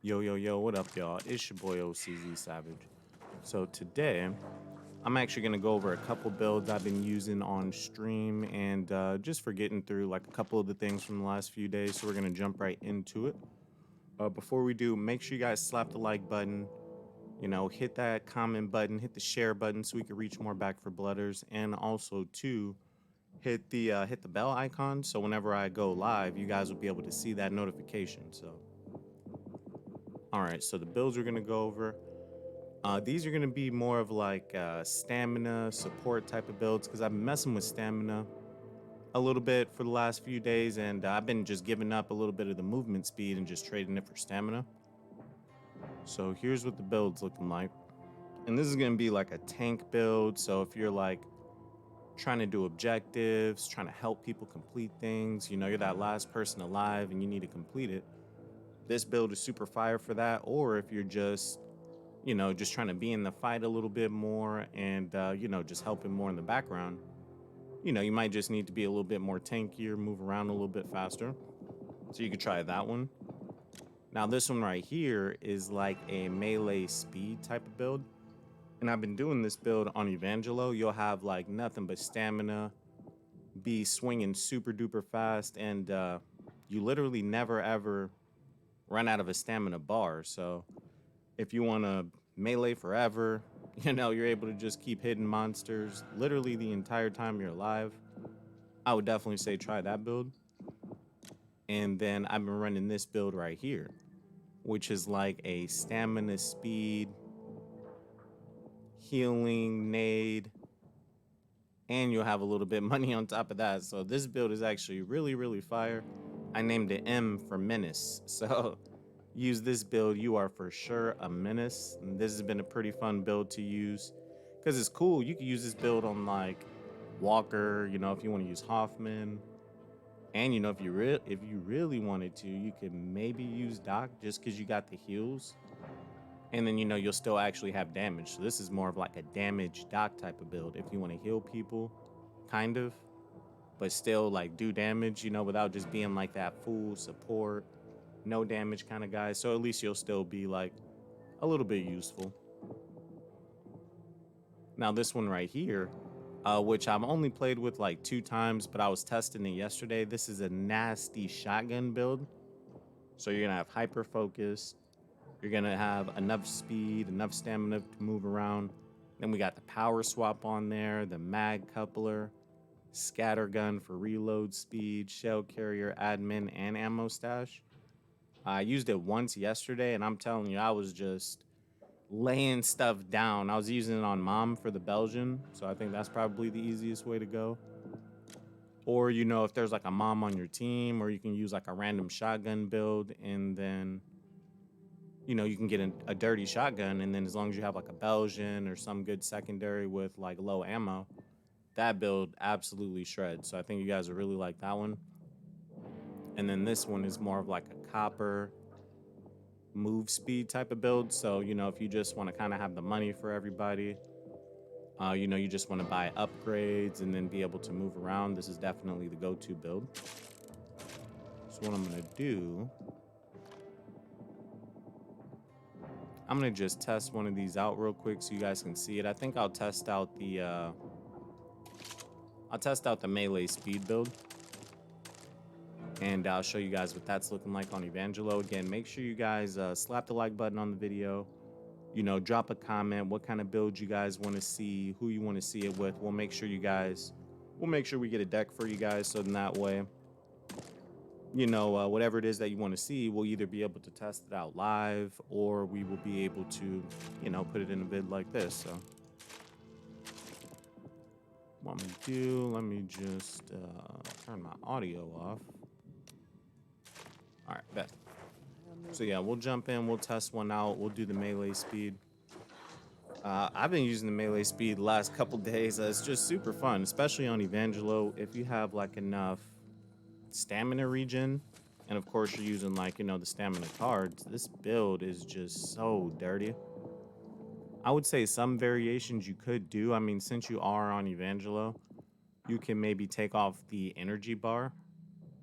Yo, yo, yo, what up, y'all? It's your boy OCZ Savage. So today, I'm actually going to go over a couple builds I've been using on stream and just for getting through like a couple of the things from the last few days. So we're going to jump right into it. Before we do, make sure you guys slap the like button, hit that comment button, hit the share button so we can reach more back for blooders, and also to hit the bell icon so whenever I go live, you guys will be able to see that notification. So all right, so the builds we're gonna go over. These are gonna be more of like stamina support type of builds because I've been messing with stamina a little bit for the last few days, and I've been just giving up a little bit of the movement speed and just trading it for stamina. So here's what the build's looking like, and this is gonna be like a tank build. So if you're like trying to do objectives, trying to help people complete things, you're that last person alive and you need to complete it. This build is super fire for that. Or if you're just trying to be in the fight a little bit more and, just helping more in the background. You might just need to be a little bit more tankier, move around a little bit faster. So you could try that one. Now, this one right here is like a melee speed type of build. And I've been doing this build on Evangelo. You'll have like nothing but stamina, be swinging super duper fast, and you literally never ever run out of a stamina bar. So if you want to melee forever, you're able to just keep hitting monsters literally the entire time you're alive. I would definitely say try that build. And then I've been running this build right here, which is like a stamina speed, healing, nade, and you'll have a little bit of money on top of that. So this build is actually really, really fire. I named it M for menace. So use this build, you are for sure a menace. And this has been a pretty fun build to use because it's cool. You can use this build on like Walker, if you want to use Hoffman. And if you really wanted to, you could maybe use Doc just because you got the heals. And then you'll still actually have damage. So this is more of like a damage Doc type of build if you want to heal people, kind of, but still like do damage, without just being like that full support, no damage kind of guy. So at least you'll still be like a little bit useful. Now this one right here, which I've only played with like 2 times, but I was testing it yesterday. This is a nasty shotgun build. So you're gonna have hyper focus. You're gonna have enough speed, enough stamina to move around. Then we got the power swap on there, the mag coupler, scatter gun for reload speed, shell carrier, admin, and ammo stash. I used it once yesterday, and I'm telling you, I was just laying stuff down. I was using it on mom for the Belgian, so I think that's probably the easiest way to go. Or, if there's like a mom on your team, or you can use like a random shotgun build, and then, you can get a dirty shotgun, and then as long as you have like a Belgian or some good secondary with like low ammo, that build absolutely shreds. So I think you guys will really like that one. And then this one is more of like a copper move speed type of build. So, if you just want to kind of have the money for everybody, you just want to buy upgrades and then be able to move around, this is definitely the go-to build. So what I'm going to do, I'm going to just test one of these out real quick so you guys can see it. I think I'll test out the melee speed build, and I'll show you guys what that's looking like on Evangelo. Again, make sure you guys slap the like button on the video. Drop a comment, what kind of build you guys want to see, who you want to see it with. We'll make sure we get a deck for you guys, so in that way, whatever it is that you want to see, we'll either be able to test it out live, or we will be able to, put it in a vid like this. So what I'm gonna do, let me just turn my audio off. All right, bet. So yeah, we'll jump in, we'll test one out, we'll do the melee speed. I've been using the melee speed the last couple days. It's just super fun, especially on Evangelo. If you have like enough stamina regen, and of course you're using like, the stamina cards, this build is just so dirty. I would say some variations you could do. I mean, since you are on Evangelo, you can maybe take off the energy bar,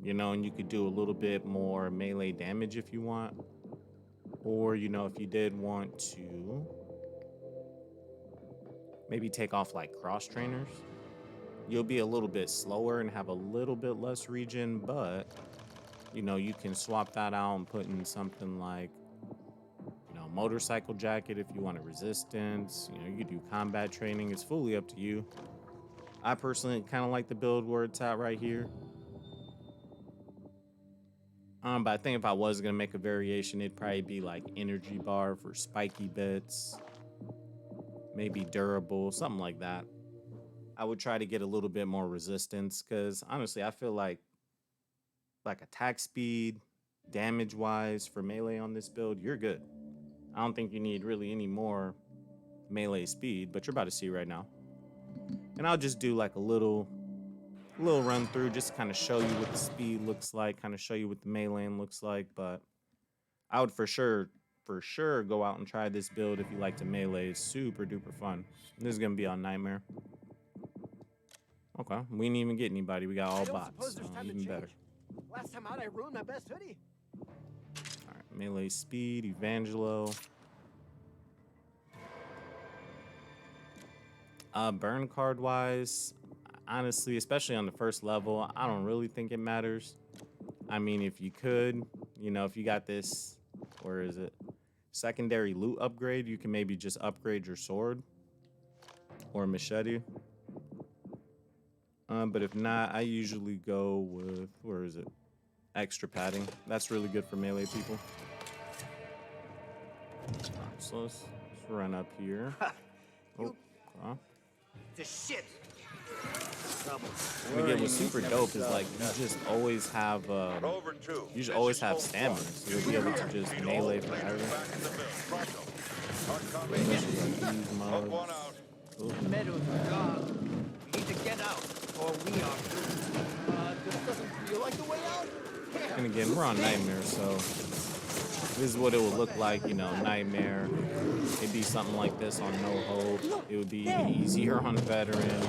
and you could do a little bit more melee damage if you want. Or, if you did want to maybe take off like cross trainers, you'll be a little bit slower and have a little bit less regen, but you can swap that out and put in something like, motorcycle jacket if you want a resistance. You could do combat training. It's fully up to you. I personally kind of like the build where it's at right here. But I think if I was gonna make a variation, it'd probably be like energy bar for spiky bits, maybe durable, something like that. I would try to get a little bit more resistance because honestly, I feel like attack speed, damage wise for melee on this build, you're good. I don't think you need really any more melee speed, but you're about to see right now. And I'll just do like a little run through just to kind of show you what the speed looks like, kind of show you what the melee looks like. But I would for sure go out and try this build if you like to melee. It's super duper fun. This is gonna be on Nightmare. Okay, we didn't even get anybody. We got all bots, so even better. Last time out, I ruined my best hoodie. All right, melee speed, Evangelo. Burn card wise, honestly, especially on the first level, I don't really think it matters. I mean, if you could, if you got this, where is it? Secondary loot upgrade, you can maybe just upgrade your sword or machete. But if not, I usually go with, where is it? Extra padding. That's really good for melee people. Alright, so let's run up here. Oh, The shit. And again, what's super dope is like you just always have stamina, so you'll be able to just melee forever. Meadows, we need to get out, or we are. This doesn't feel like the way out. And again, we're on Nightmare, so this is what it would look like, Nightmare. It'd be something like this on No Hope. It would be even easier on Veteran.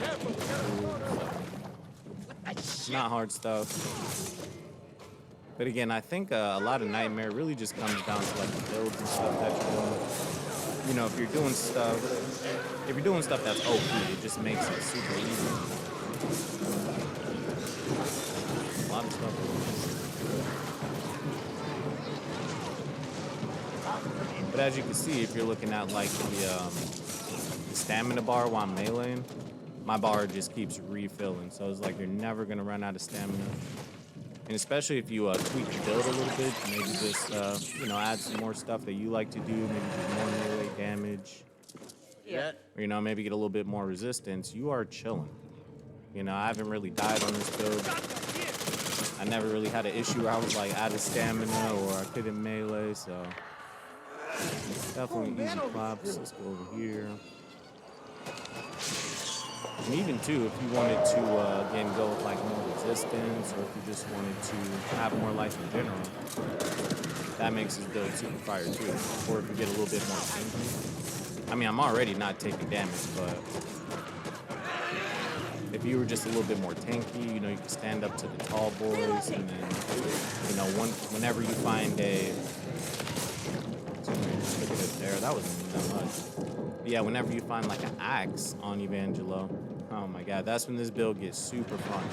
Not hard stuff. But again, I think a lot of Nightmare really just comes down to like the builds and stuff that you're doing. If you're doing stuff that's OP, it just makes it super easy. A lot of stuff. But as you can see, if you're looking at like the stamina bar while I'm meleeing, my bar just keeps refilling. So it's like you're never gonna run out of stamina. And especially if you tweak the build a little bit, maybe just add some more stuff that you like to do, maybe do more melee damage. Yeah. Or maybe get a little bit more resistance. You are chilling. I haven't really died on this build. I never really had an issue where I was like out of stamina or I couldn't melee, so. Definitely easy claps. Let's go over here. And even too, if you wanted to again go with like more resistance, or if you just wanted to have more life in general, that makes this build super fire too. Or if you get a little bit more tanky. I mean, I'm already not taking damage, but if you were just a little bit more tanky, you can stand up to the tall boys, and then whenever you find a look at it there. That wasn't even that much. But yeah, whenever you find like an axe on Evangelo, oh my god, that's when this build gets super fun.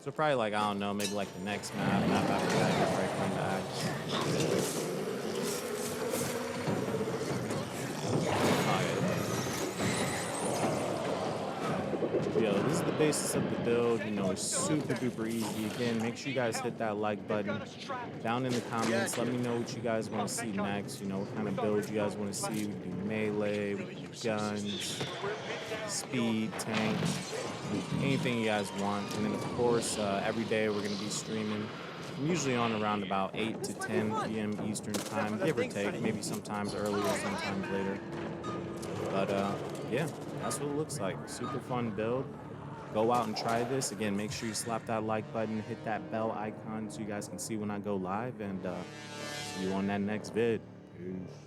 So probably like, I don't know, maybe like the next map after that, you probably find the axe. Yo, this is the basis of the build. It's super duper easy. Again, make sure you guys hit that like button down in the comments. Let me know what you guys want to see next. What kind of build you guys want to see. We do melee, we do guns, speed, tank, anything you guys want. And then of course, every day we're gonna be streaming. I'm usually on around about 8 to 10 p.m. Eastern time, give or take. Maybe sometimes earlier, sometimes later. But yeah, that's what it looks like. Super fun build. Go out and try this. Again, make sure you slap that like button, hit that bell icon so you guys can see when I go live, and see you on that next vid. Peace.